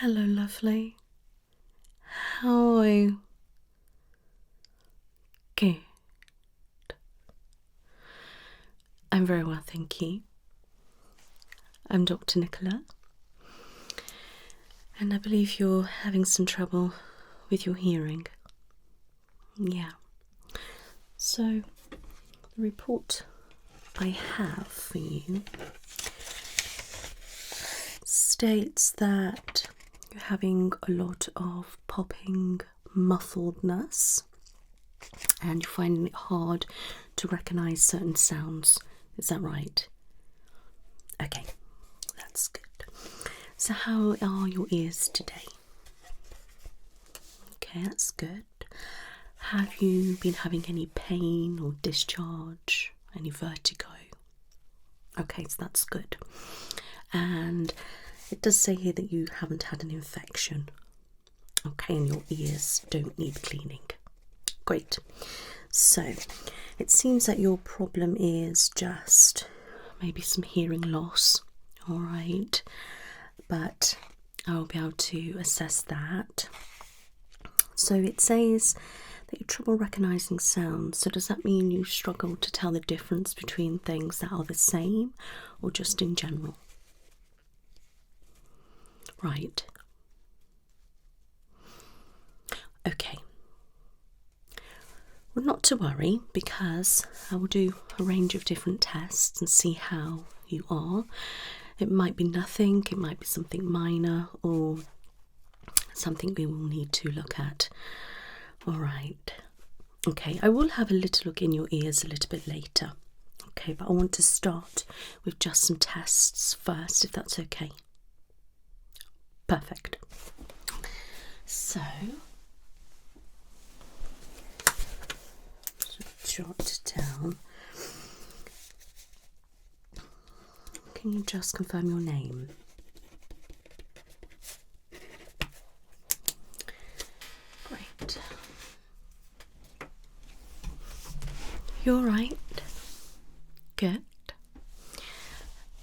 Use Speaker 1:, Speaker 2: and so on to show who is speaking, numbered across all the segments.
Speaker 1: Hello, lovely. How are you? Good. I'm very well, thank you. I'm Dr. Nicola, and I believe you're having some trouble with your hearing. Yeah. So, the report I have for you states that you're having a lot of popping muffledness and you're finding it hard to recognise certain sounds. Is that right? Okay, that's good. So how are your ears today? Okay, that's good. Have you been having any pain or discharge, any vertigo? Okay, so that's good. And it does say here that you haven't had an infection. Okay, and your ears don't need cleaning. Great. So it seems that your problem is just maybe some hearing loss. All right, but I'll be able to assess that. So it says that you have trouble recognising sounds. So does that mean you struggle to tell the difference between things that are the same or just in general? Right. Okay. Well, not to worry, because I will do a range of different tests and see how you are. It might be nothing, it might be something minor, or something we will need to look at. All right. Okay, I will have a little look in your ears a little bit later. Okay, but I want to start with just some tests first, if that's okay. Perfect. So, jot down. Can you just confirm your name? Great. You all right? Good.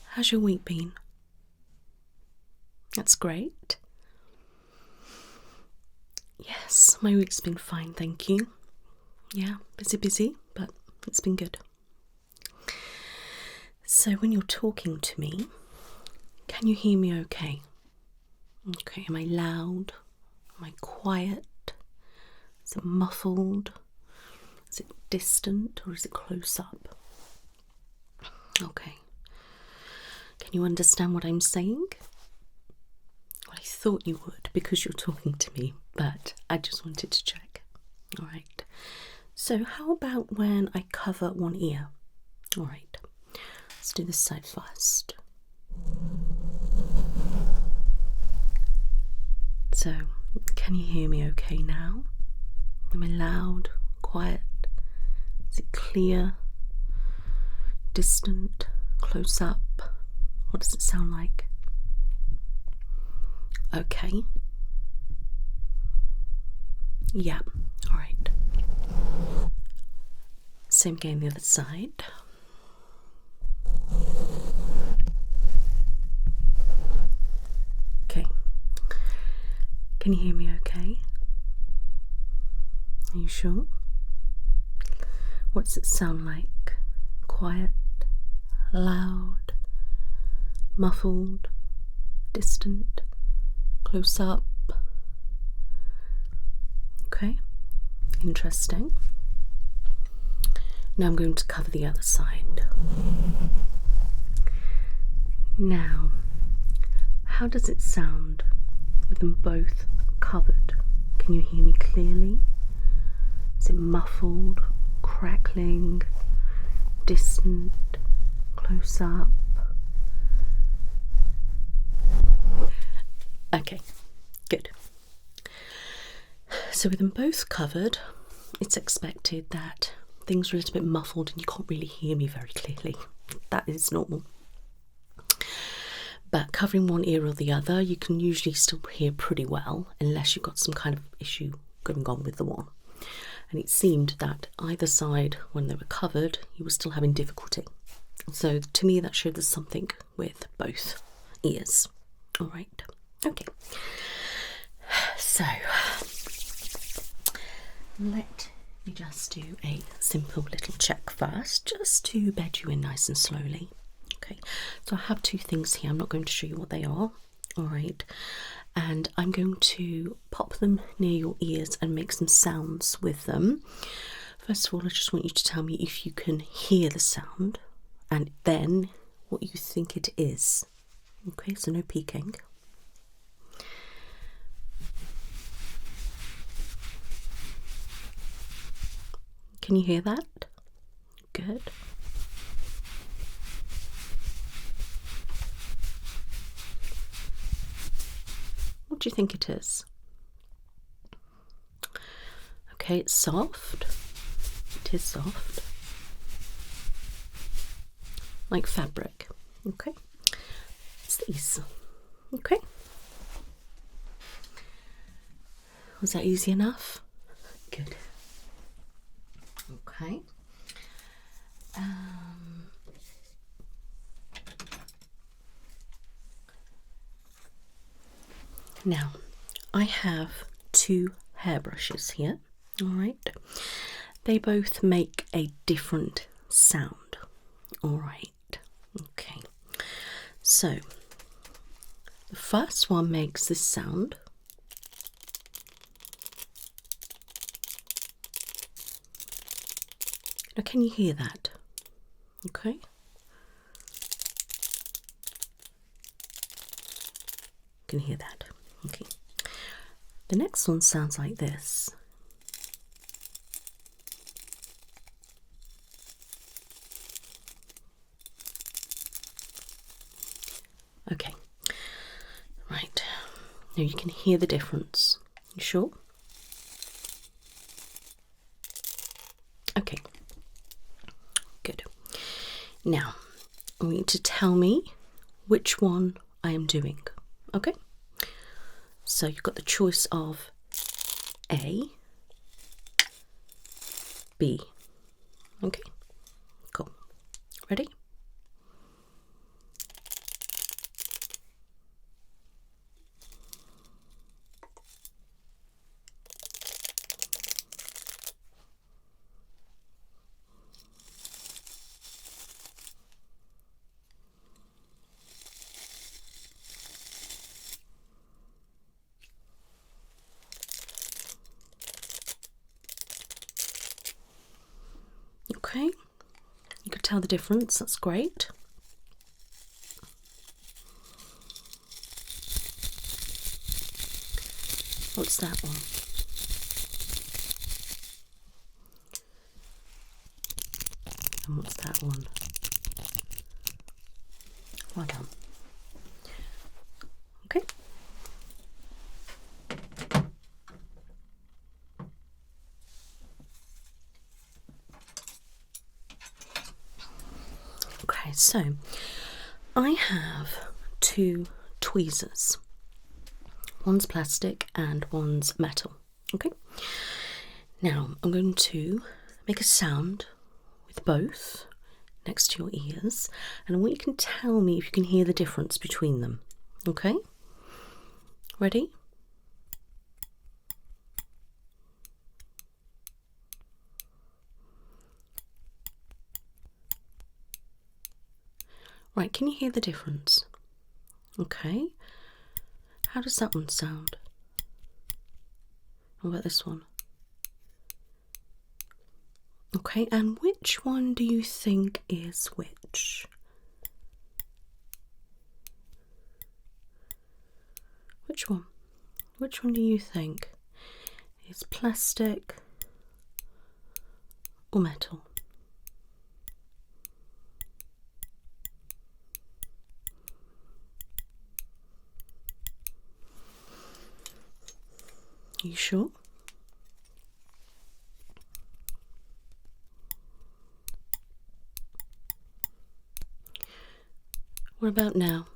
Speaker 1: How's your week been? That's great. Yes, my week's been fine, thank you. Yeah, busy, but it's been good. So when you're talking to me, can you hear me okay? Okay, am I loud? Am I quiet? Is it muffled? Is it distant or is it close up? Okay. Can you understand what I'm saying? Well, I thought you would because you're talking to me, but I just wanted to check. All right. So how about when I cover one ear? All right. Let's do this side first. So, can you hear me okay now? Am I loud, quiet? Is it clear, distant, close up? What does it sound like? Okay. Yeah, all right. Same again the other side. Okay. Can you hear me okay? Are you sure? What does it sound like? Quiet, loud, muffled, distant, close up? Okay, interesting. Now I'm going to cover the other side. Now, how does it sound with them both covered? Can you hear me clearly? Is it muffled, crackling, distant, close up? Okay, good. So with them both covered, it's expected that things are a little bit muffled and you can't really hear me very clearly. That is normal. But covering one ear or the other, you can usually still hear pretty well, unless you've got some kind of issue going on with the one. And it seemed that either side, when they were covered, you were still having difficulty. So to me, that showed there's something with both ears. All right. Okay, so let me just do a simple little check first, just to bed you in nice and slowly. Okay, so I have two things here. I'm not going to show you what they are, all right, and I'm going to pop them near your ears and make some sounds with them. First of all, I just want you to tell me if you can hear the sound and then what you think it is. Okay, so no peeking. Can you hear that? Good. What do you think it is? Okay, it's soft. It is soft. Like fabric. Okay. It's these. Okay. Was that easy enough? Good. Okay. Now, I have two hairbrushes here, all right? They both make a different sound, all right? Okay, so the first one makes this sound. Now, can you hear that? Okay. Can hear that. Okay. The next one sounds like this. Okay. Right. Now you can hear the difference. You sure? Okay. Good. Now, I want you to tell me which one I am doing. Okay? So you've got the choice of A, B. Okay? Cool. Ready? Okay, you could tell the difference, that's great. What's that one? And what's that one? Well done. Okay. Okay, so I have two tweezers. One's plastic and one's metal. Okay. Now I'm going to make a sound with both next to your ears, and I want you can tell me if you can hear the difference between them. Okay? Ready? Right, can you hear the difference? Okay. How does that one sound? What about this one? Okay, and which one do you think is which? Which one? Which one do you think is plastic or metal? Are you sure? What about now?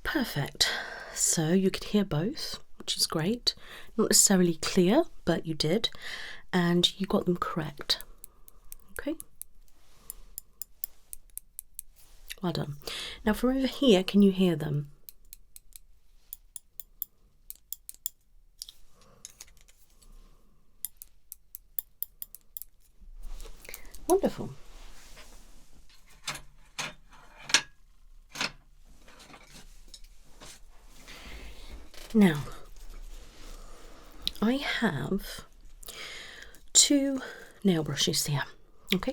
Speaker 1: Perfect. So you could hear both, which is great. Not necessarily clear, but you did, and you got them correct. Okay, Well done. Now from over here, can you hear them? Wonderful. Now, I have 2 nail brushes here, okay?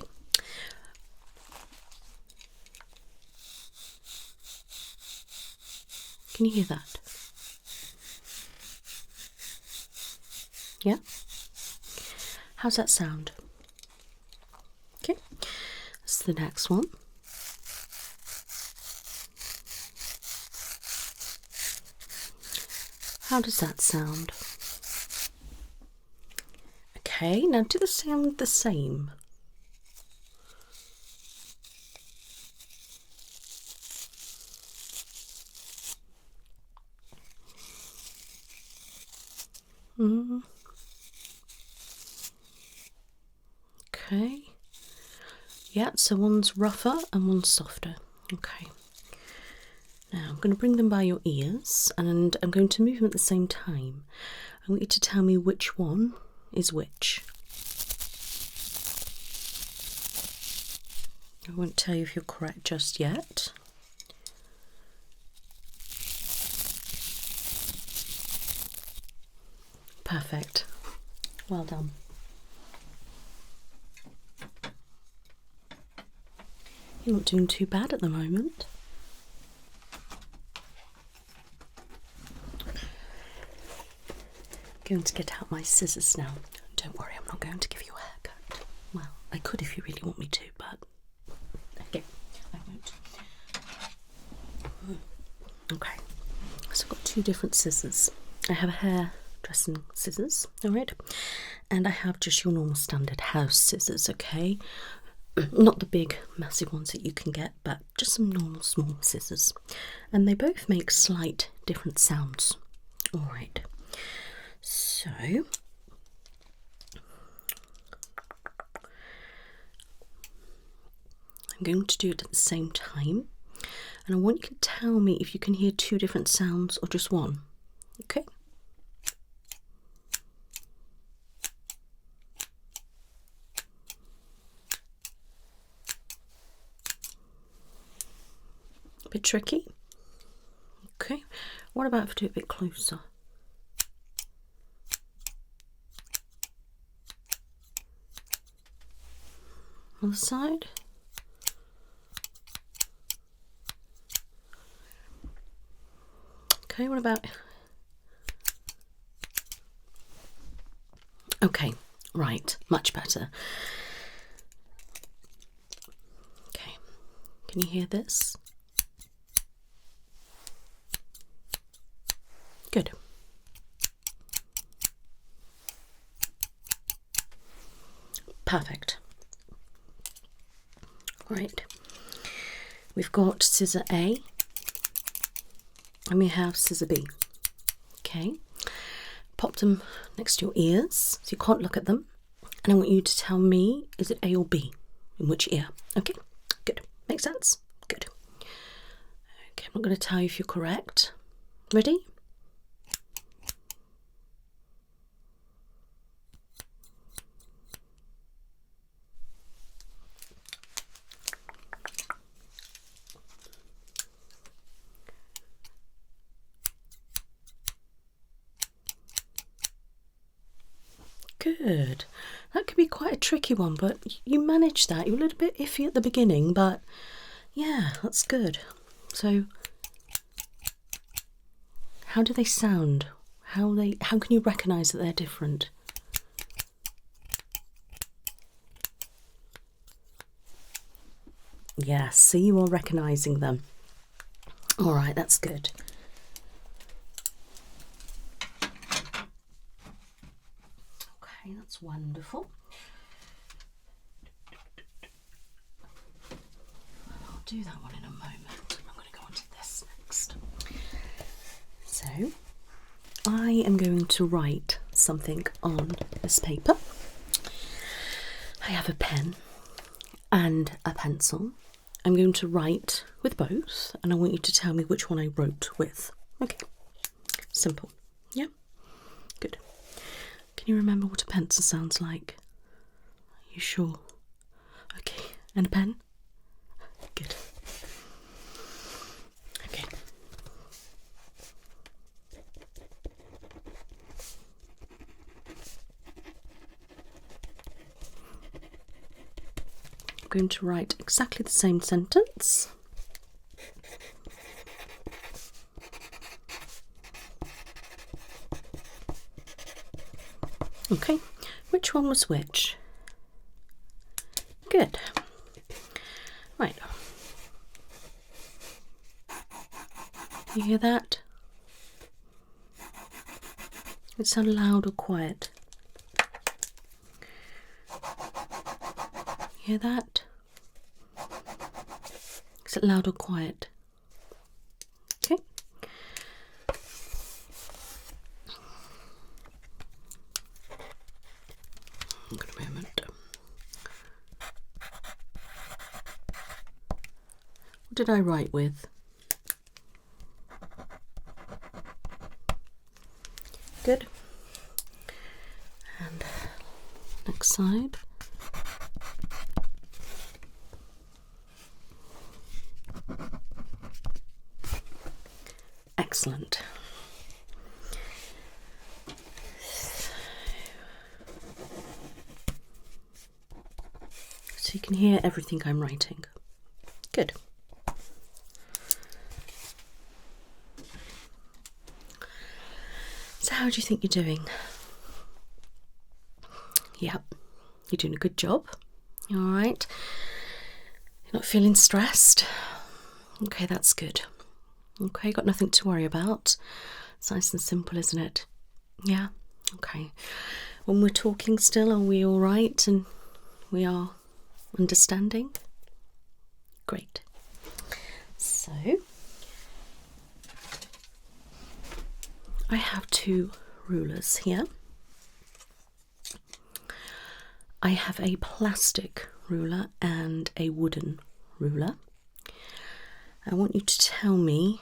Speaker 1: Can you hear that? Yeah? How's that sound? Okay, that's the next one. How does that sound? Okay, now do they sound the same? Okay. Yeah, so one's rougher and one's softer. Okay. Now I'm going to bring them by your ears and I'm going to move them at the same time. I want you to tell me which one is which. I won't tell you if you're correct just yet. Perfect. Well done. You're not doing too bad at the moment. Going to get out my scissors now. Don't worry, I'm not going to give you a haircut. Well, I could if you really want me to, but okay, I won't. Okay, so I've got 2 different scissors. I have a hair dressing scissors, alright, and I have just your normal standard house scissors, okay? Not the big massive ones that you can get, but just some normal small scissors. And they both make slight different sounds. Alright. So I'm going to do it at the same time, and I want you to tell me if you can hear 2 different sounds or just one. Okay? A bit tricky. Okay. What about if I do it a bit closer? Other side. Okay, what about... Okay, right, much better. Okay, can you hear this? Good. Perfect. Right, we've got scissor A and we have scissor B. Okay, pop them next to your ears so you can't look at them, and I want you to tell me, is it A or B? In which ear? Okay, good. Makes sense? Good. Okay, I'm not going to tell you if you're correct. Ready? Good. That could be quite a tricky one, but you managed that. You're a little bit iffy at the beginning, but yeah, that's good. So, how do they sound? How can you recognise that they're different? Yeah, see, you are recognising them. All right, that's good. Okay, that's wonderful. I'll do that one in a moment. I'm going to go on to this next. So, I am going to write something on this paper. I have a pen and a pencil, I'm going to write with both, and I want you to tell me which one I wrote with. Okay, simple. Yeah, good. Can you remember what a pencil sounds like? Are you sure? Okay, and a pen? Good. Okay. I'm going to write exactly the same sentence. Okay, which one was which? Good. Right. You hear that? It sound loud or quiet? You hear that? Is it loud or quiet? Okay. Good moment. What did I write with? Good. And next side. Excellent. So you can hear everything I'm writing. Good. So how do you think you're doing? Yep, you're doing a good job. All right. You're not feeling stressed. Okay, that's good. Okay, got nothing to worry about. It's nice and simple, isn't it? Yeah? Okay. When we're talking still, are we all right and we are understanding? Great. So, I have two rulers here. I have a plastic ruler and a wooden ruler. I want you to tell me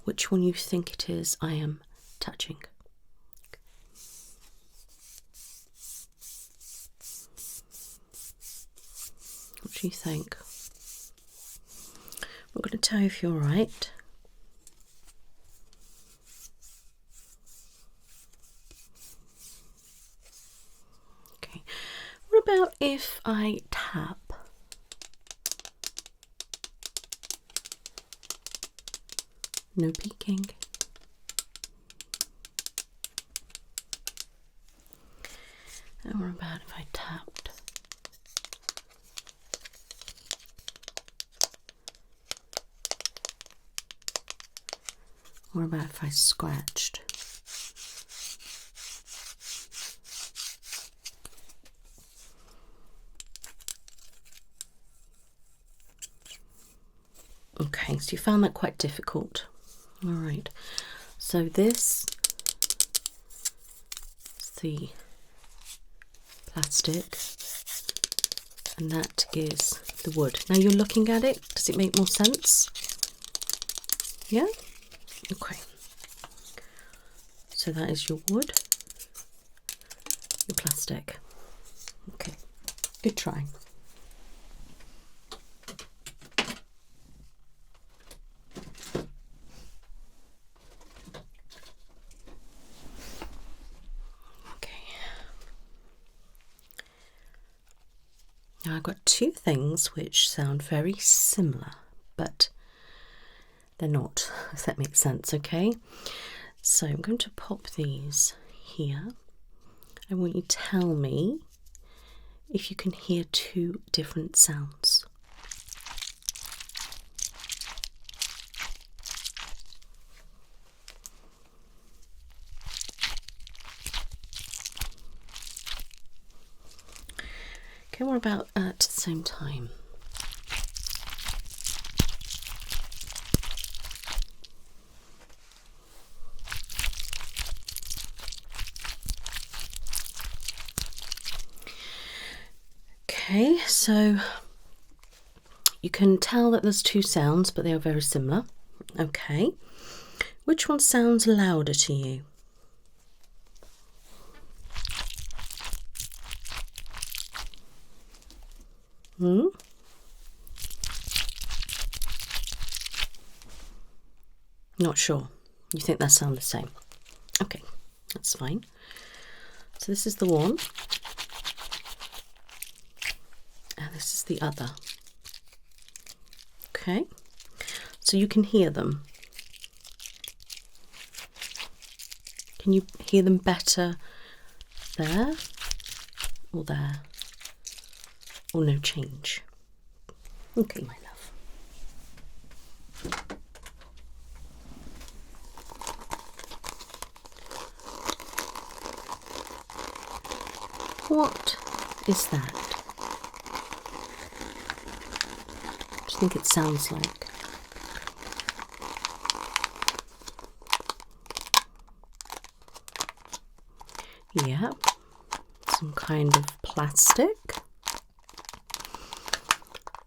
Speaker 1: which one you think it is I am touching. What do you think? I'm going to tell you if you're right. Okay. What about if I tap? No peeking. And what about if I tapped? What about if I scratched? Okay, so you found that quite difficult. All right, so this is the plastic and that is the wood. Now you're looking at it, does it make more sense? Yeah? Okay. So that is your wood, your plastic. Okay, good try. Now I've got two things which sound very similar, but they're not, if that makes sense, okay? So I'm going to pop these here. I want you to tell me if you can hear two different sounds. Okay, what about at the same time? Okay, so You can tell that there's two sounds, but they are very similar. Okay. Which one sounds louder to you? Not sure. You think they sound the same? Okay, that's fine. So this is the one, and this is the other. Okay, so you can hear them. Can you hear them better there or there? Or no change? Okay, my love. What is that? What do you think it sounds like? Yeah, some kind of plastic.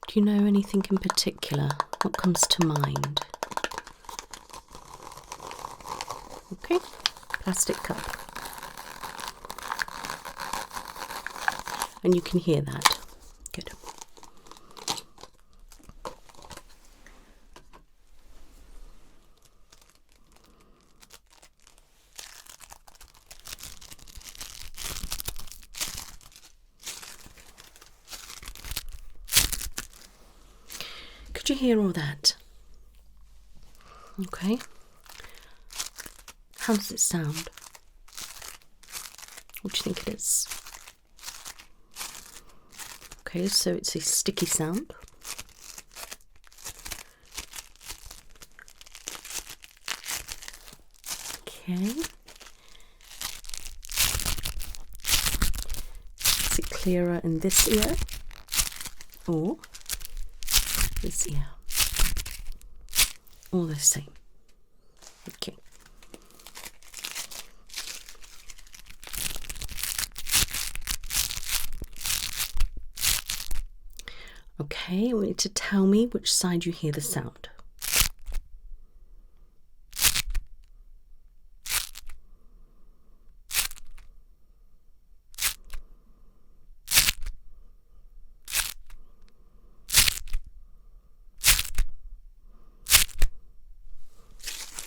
Speaker 1: Do you know anything in particular? What comes to mind? Okay, plastic cup. And you can hear that. Good. Could you hear all that? Okay. How does it sound? What do you think it is? Okay, so it's a sticky sound. Okay. Is it clearer in this ear or this ear? All the same. Okay. Okay, I want you to tell me which side you hear the sound.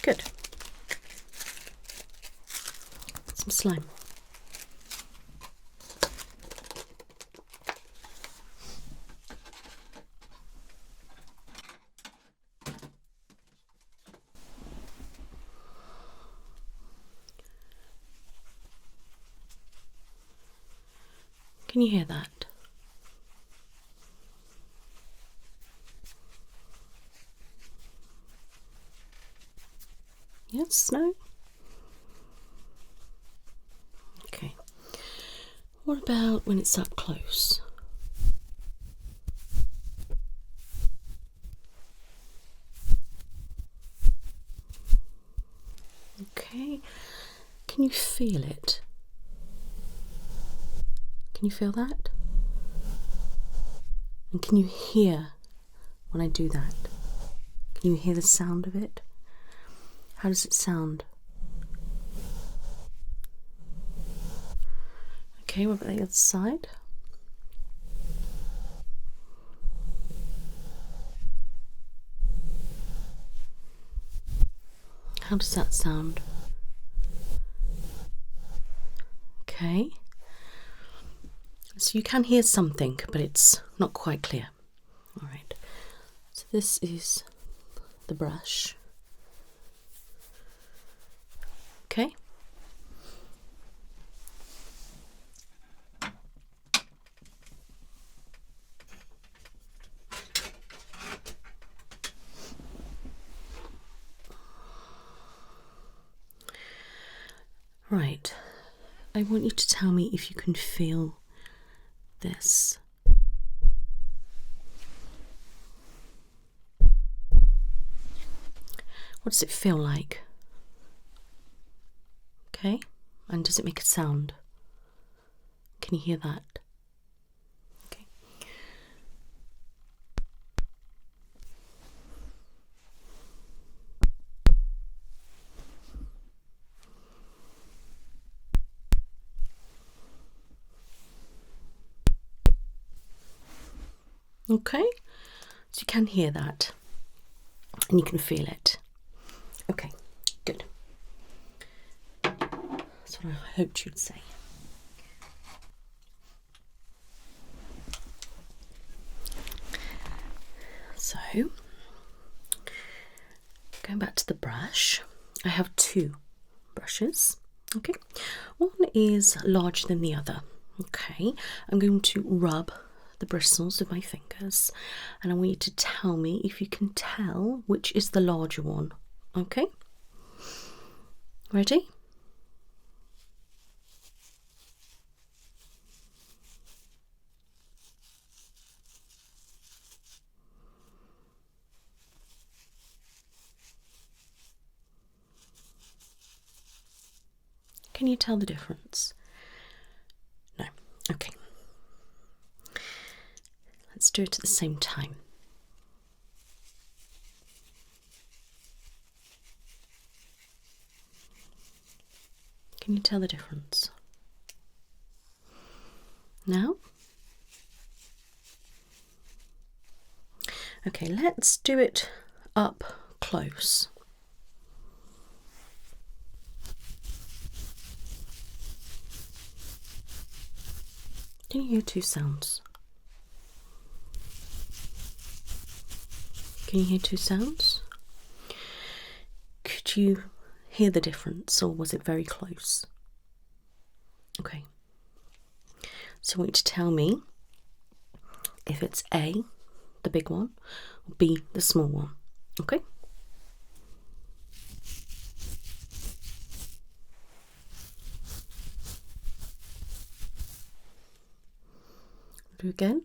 Speaker 1: Good. Some slime. Can you hear that? Yes, no? Okay. What about when it's up close? Okay. Can you feel it? Can you feel that? And can you hear when I do that? Can you hear the sound of it? How does it sound? Okay, what about the other side? How does that sound? Okay. So you can hear something, but it's not quite clear. All right. So this is the brush. Okay. Right. I want you to tell me if you can feel this. What does it feel like? Okay, and does it make a sound? Can you hear that? Okay. Okay, so you can hear that and you can feel it. Okay, good. That's what I hoped you'd say. So, going back to the brush, I have two brushes. Okay, one is larger than the other. Okay, I'm going to rub the bristles with my fingers and I want you to tell me if you can tell which is the larger one. Okay, ready? Can you tell the difference? No. Okay. Let's do it at the same time. Can you tell the difference? Now? Okay, let's do it up close. Can you hear two sounds? Can you hear two sounds? Could you hear the difference, or was it very close? Okay. So I want you to tell me if it's A, the big one, or B, the small one. Okay? Do again.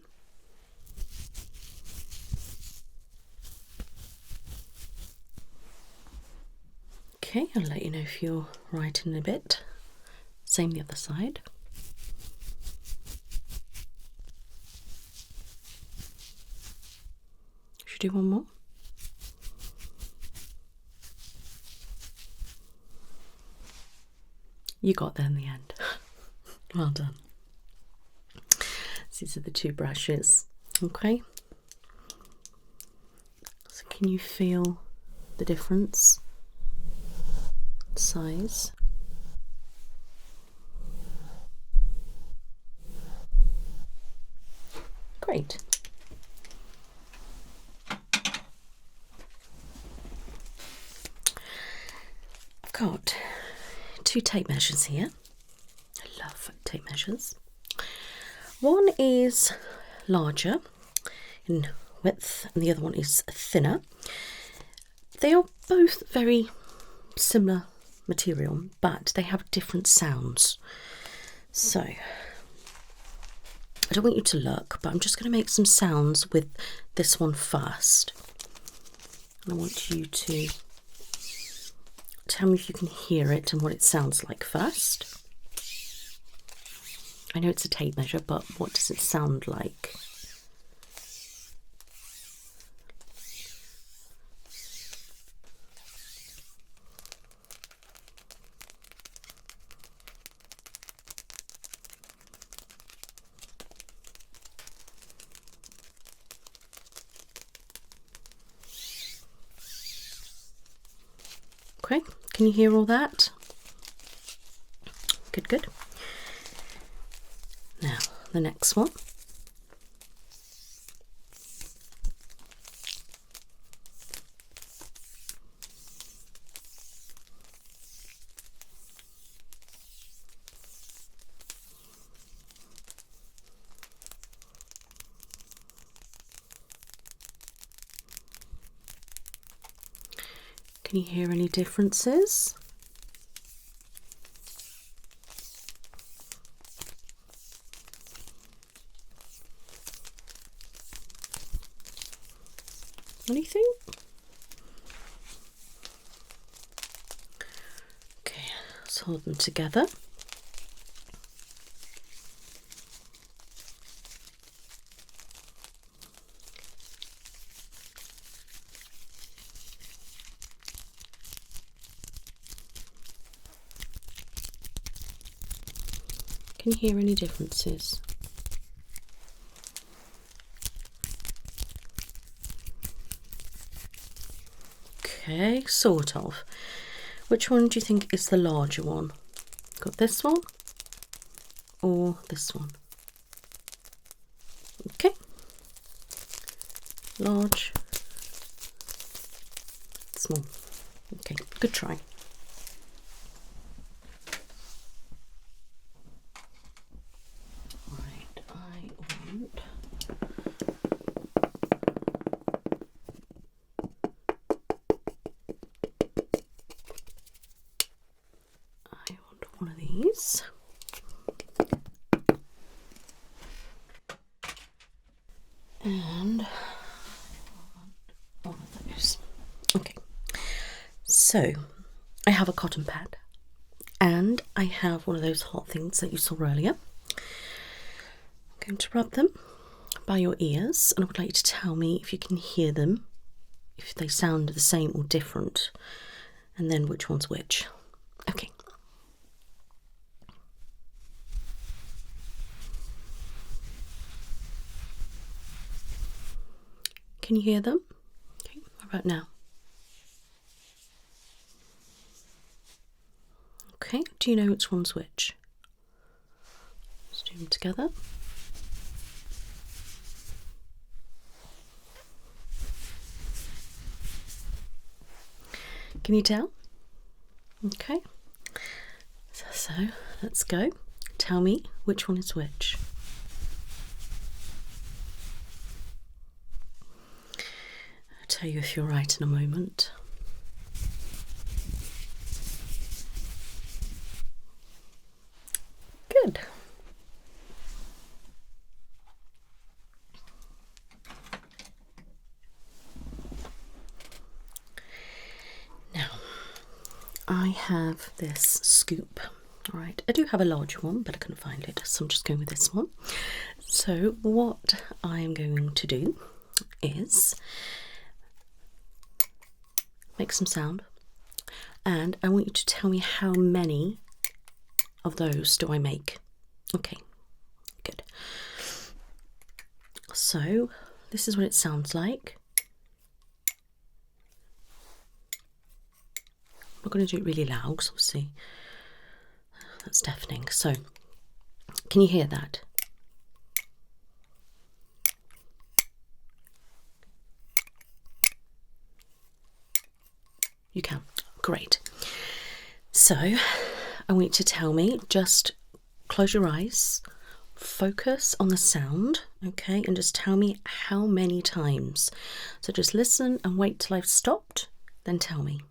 Speaker 1: Okay, I'll let you know if you're right in a bit. Same the other side. Should we do one more? You got there in the end. Well done. These are the two brushes. Okay. So can you feel the difference? Size. Great. I've got two tape measures here. I love tape measures. One is larger in width and the other one is thinner. They are both very similar material, but they have different sounds. So I don't want you to look, but I'm just going to make some sounds with this one first. And I want you to tell me if you can hear it and what it sounds like first. I know it's a tape measure, but what does it sound like? Okay, can you hear all that? Good, good. Now, the next one. Can you hear any differences? Anything? Okay, let's hold them together. Can you hear any differences? Okay, sort of. Which one do you think is the larger one? Got this one or this one? Okay. Large, small. Okay, good try. Right, I want one of these. And one of those. Okay, so I have a cotton pad and I have one of those hot things that you saw earlier. I'm going to rub them by your ears and I would like you to tell me if you can hear them, if they sound the same or different, and then which one's which. Okay. Can you hear them? Okay, what about now? Okay, do you know which one's which? Let's do them together. Can you tell? Okay, so let's go. Tell me which one is which. I'll tell you if you're right in a moment. Good. Now, I have this scoop. All right, I do have a larger one, but I couldn't find it, so I'm just going with this one. So what I'm going to do is make some sound, and I want you to tell me how many of those do I make. Okay, good. So this is what it sounds like. I'm not going to do it really loud because obviously that's deafening. So can you hear that? You can. Great. So I want you to tell me, just close your eyes, focus on the sound, okay, and just tell me how many times. So just listen and wait till I've stopped, then tell me.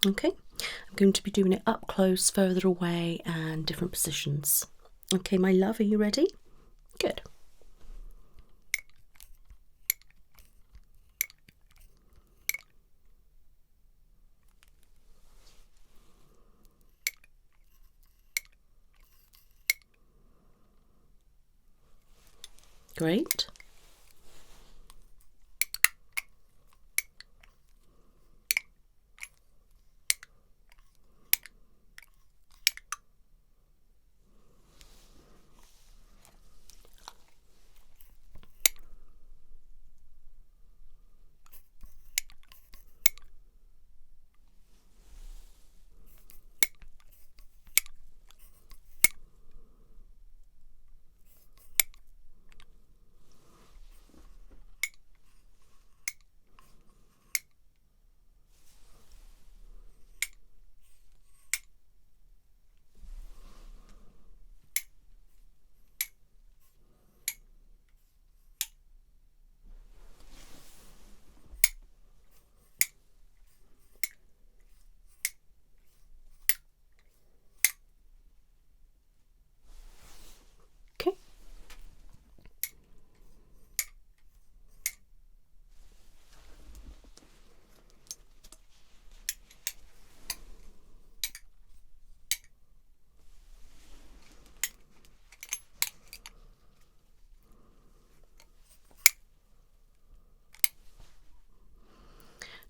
Speaker 1: Okay, I'm going to be doing it up close, further away, and different positions. Okay, my love, are you ready? Good. Great. Okay.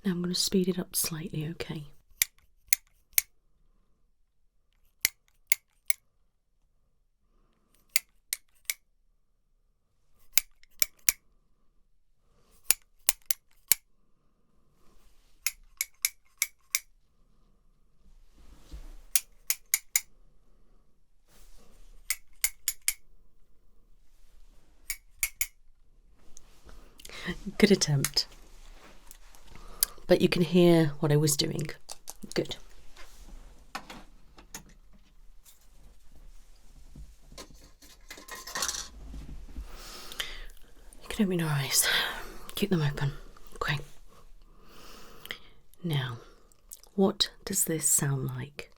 Speaker 1: Now I'm going to speed it up slightly, okay? Good attempt. But you can hear what I was doing. Good. You can open your eyes. Keep them open. Okay. Now, what does this sound like?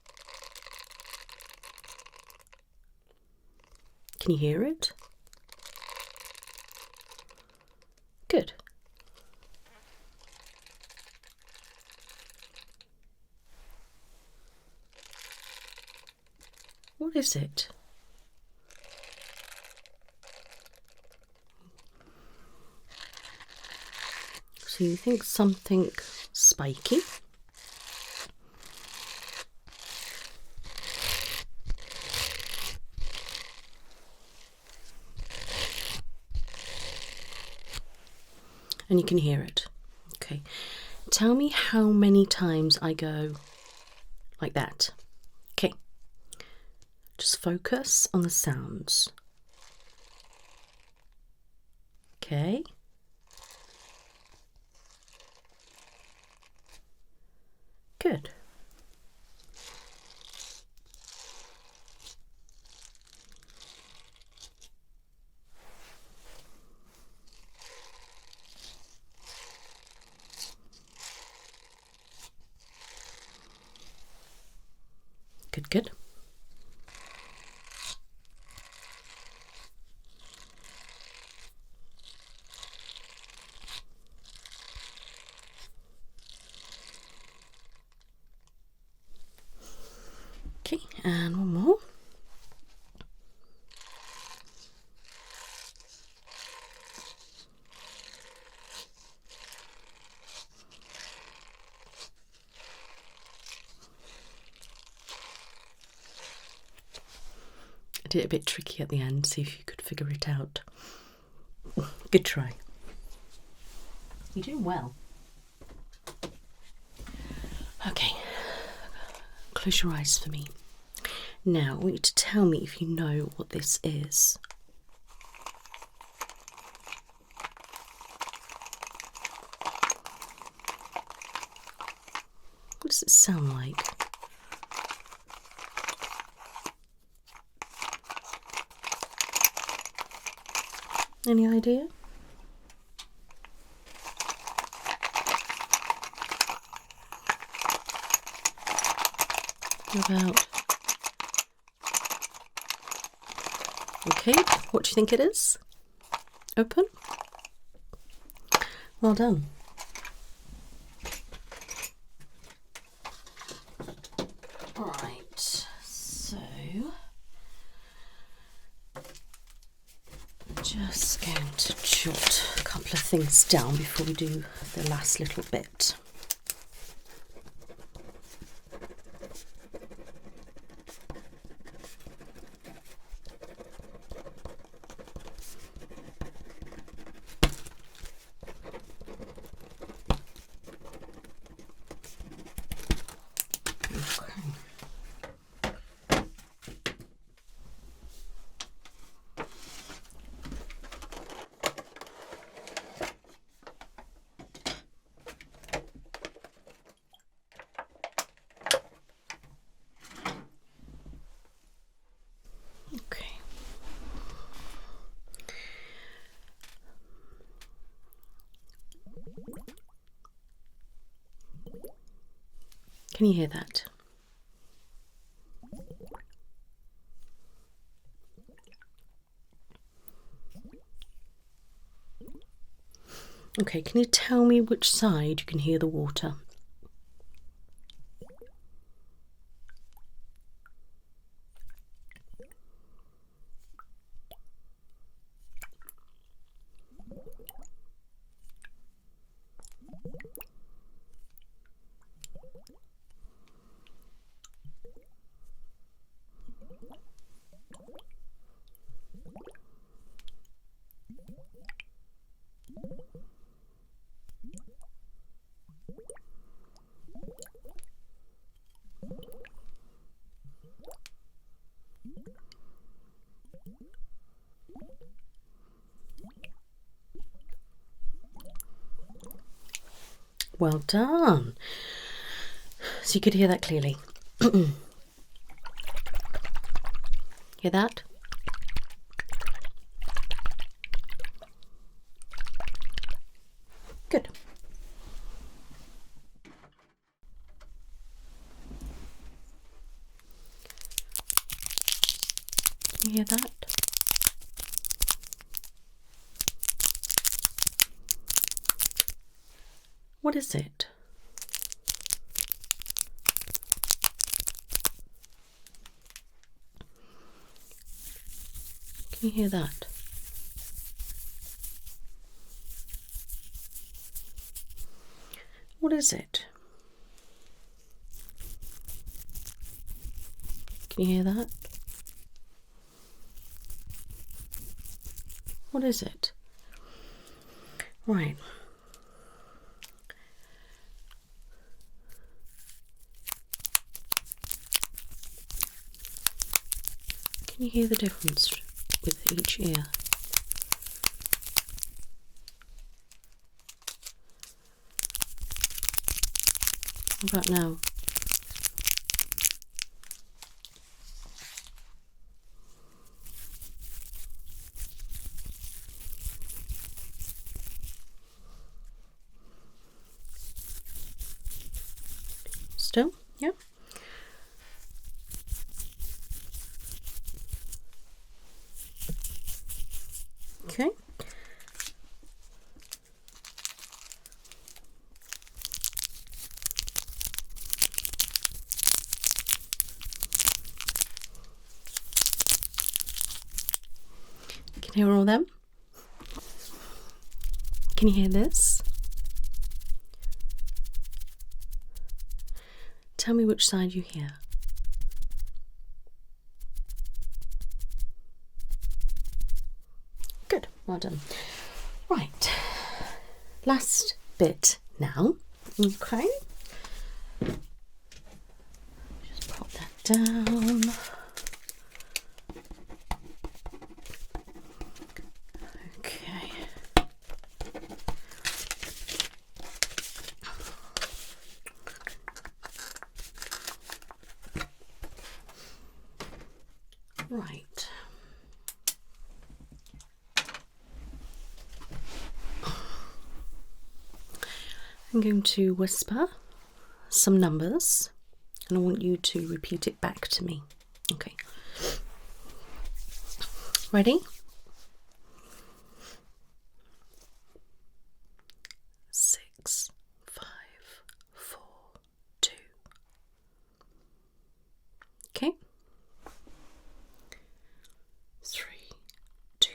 Speaker 1: Can you hear it? Good. What is it? So you think something spiky? And you can hear it. Okay. Tell me how many times I go like that. Okay. Just focus on the sounds. Okay. Good. Good, good. Okay, and one more. I did it a bit tricky at the end, see if you could figure it out. Good try. You're doing well. Okay, close your eyes for me. Now, I want you to tell me if you know what this is. What does it sound like? Any idea? What about? Okay, what do you think it is? Open? Well done. Right, so I'm just going to jot a couple of things down before we do the last little bit. Can you hear that? Okay, can you tell me which side you can hear the water? Well done. So you could hear that clearly. Hear that? Good. Can you hear that? What is it? Can you hear that? What is it? Can you hear that? What is it? Right. Can you hear the difference with each ear? What about now? Still? Yeah. Okay. Can you hear all them? Can you hear this? Tell me which side you hear. Good, well done. Right, last bit now. Okay. Just pop that down. Okay. Right. I'm going to whisper some numbers and I want you to repeat it back to me. Okay. Ready? 6, 5, 4, 2. Okay. 3, 2,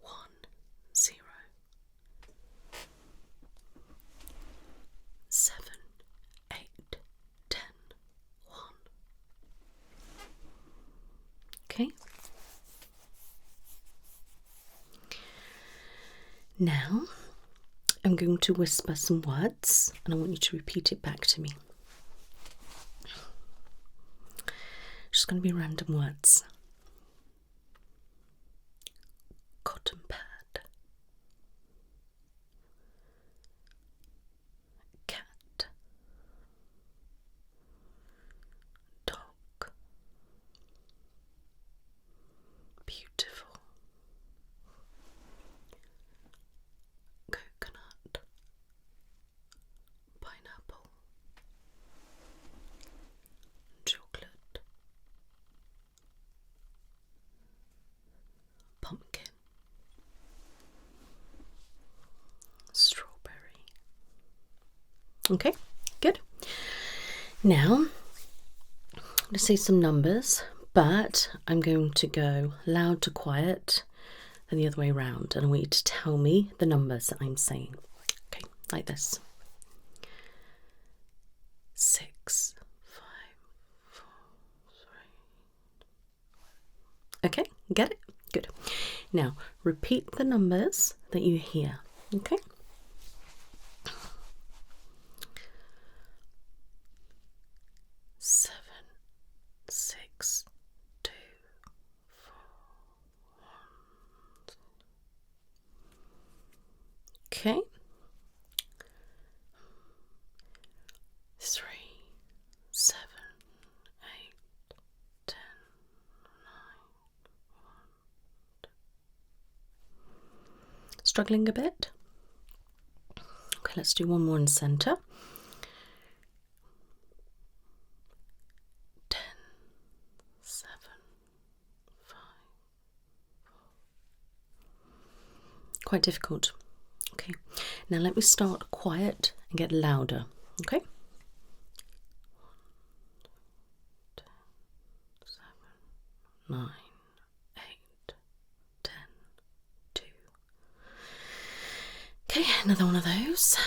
Speaker 1: 1, 0. 7, 8, 10, 1. Okay. Now I'm going to whisper some words and I want you to repeat it back to me. Just going to be random words. Cotton pad. Cat. Dog. Beautiful. Coconut. Pineapple. Chocolate. Pumpkin. Strawberry. Okay, good. Now, I'm going to say some numbers, but I'm going to go loud to quiet and the other way around. And I want you to tell me the numbers that I'm saying. Okay, like this. 6, 5, 4, 3. Okay, get it? Good. Now, repeat the numbers that you hear. Okay? Seven, 6, 2, 4, 1. Okay. struggling a bit? Okay, let's do one more in the centre. 10, 7, 5, 4. Quite difficult. Okay, now let me start quiet and get louder. Okay. 10, 7, 9, 8, 10, 2. Okay, another one of those. 5,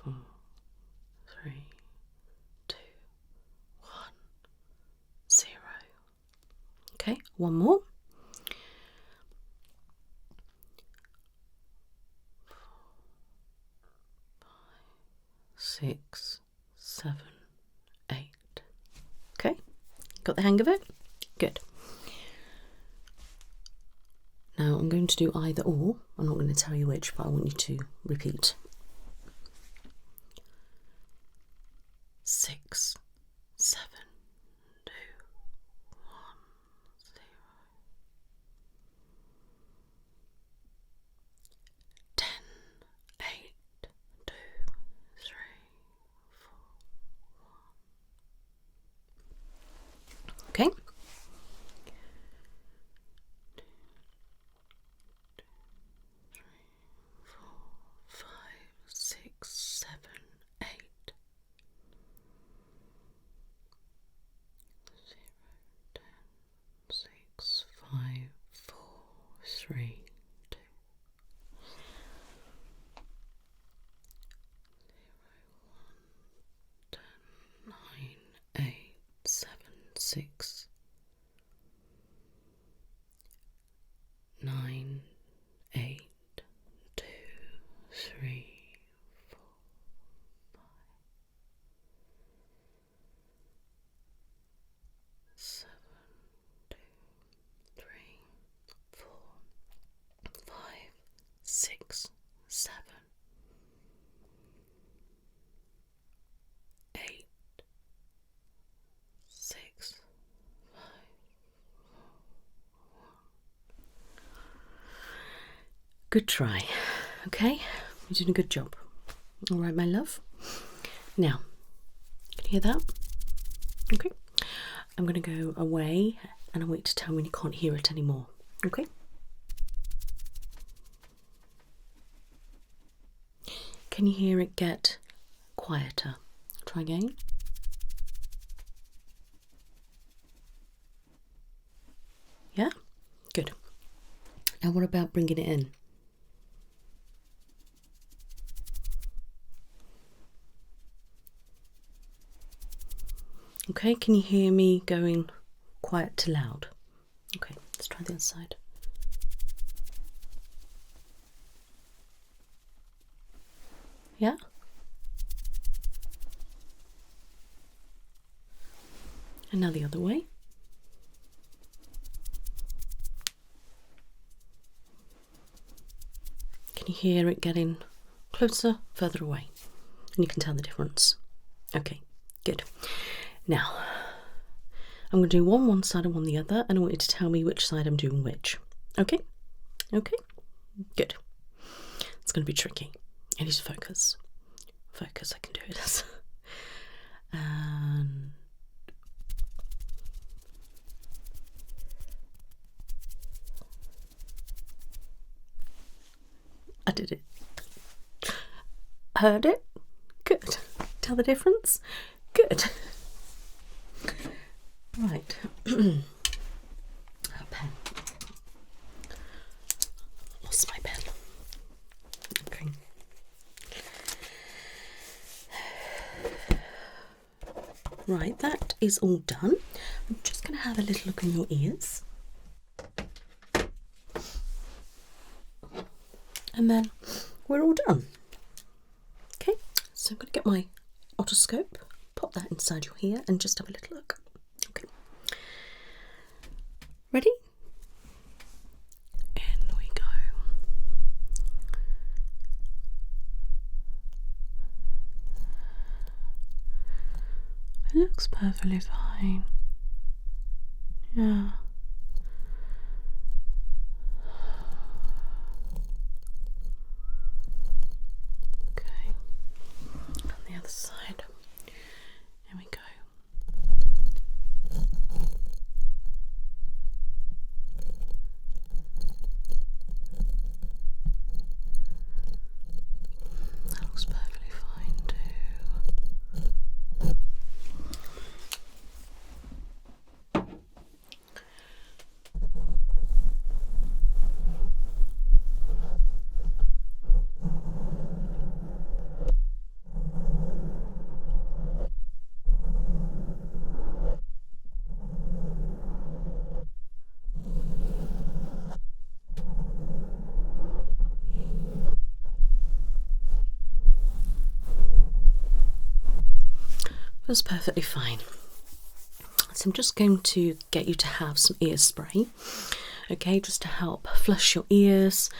Speaker 1: 4, 3, 2, 1, 0. Okay, one more. 4, 5, 6, 7, 8. Okay, got the hang of it? Good. Now I'm going to do either or. I'm not going to tell you which, but I want you to repeat. 6, 7, 2, 1, 0. 10, 8, 2, 3, 4, 1. Okay. 5, 6, 7, 8. 0, 10, 6, 5, 4, 3, 2. 0, 1, 10, 9, 8, 7, 6, 9, 8, 2, 3, 4, 5, 7, 2, 3, 4, 5, 6, 7, 8, 6, 5, 4, 1. Good try. Okay, you're doing a good job. All right, my love. Now, can you hear that? Okay. I'm going to go away and I want you to tell me when you can't hear it anymore. Okay? Can you hear it get quieter? Try again. Yeah? Good. Now what about bringing it in? Okay, can you hear me going quiet to loud? Okay, let's try the other side. Yeah? And now the other way. Can you hear it getting closer, further away? And you can tell the difference. Okay, good. Now, I'm going to do one side and one the other, and I want you to tell me which side I'm doing which. Okay? Okay? Good. It's going to be tricky. I need to focus. Focus, I can do it. And I did it. Heard it? Good. Tell the difference? Good. Right. A pen. Lost my pen. Okay. Right, that is all done. I'm just going to have a little look in your ears. And then we're all done. Okay, so I'm going to get my otoscope, pop that inside your ear and just have a little look. Okay. Ready? In we go. It looks perfectly fine. Yeah. That's perfectly fine. So I'm just going to get you to have some ear spray, okay, just to help flush your ears.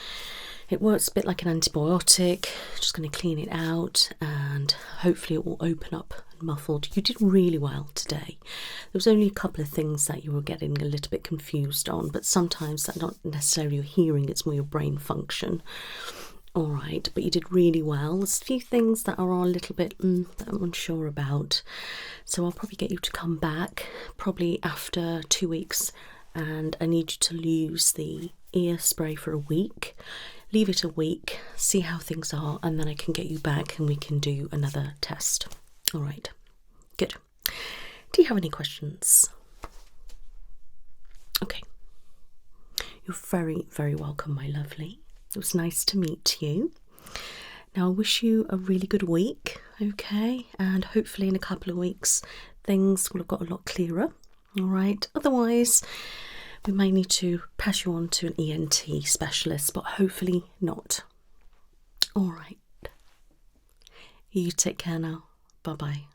Speaker 1: It works a bit like an antibiotic. Just going to clean it out and hopefully it will open up and muffled. You did really well today. There was only a couple of things that you were getting a little bit confused on, but sometimes that's not necessarily your hearing, it's more your brain function. All right, but you did really well. There's a few things that are a little bit that I'm unsure about. So I'll probably get you to come back probably after 2 weeks, and I need you to lose the ear spray for a week. Leave it a week, see how things are, and then I can get you back and we can do another test. All right, good. Do you have any questions? Okay. You're very, very welcome, my lovely. It was nice to meet you. Now I wish you a really good week, okay? And hopefully in a couple of weeks things will have got a lot clearer, all right? Otherwise, we may need to pass you on to an ENT specialist, but hopefully not. All right. You take care now. Bye-bye.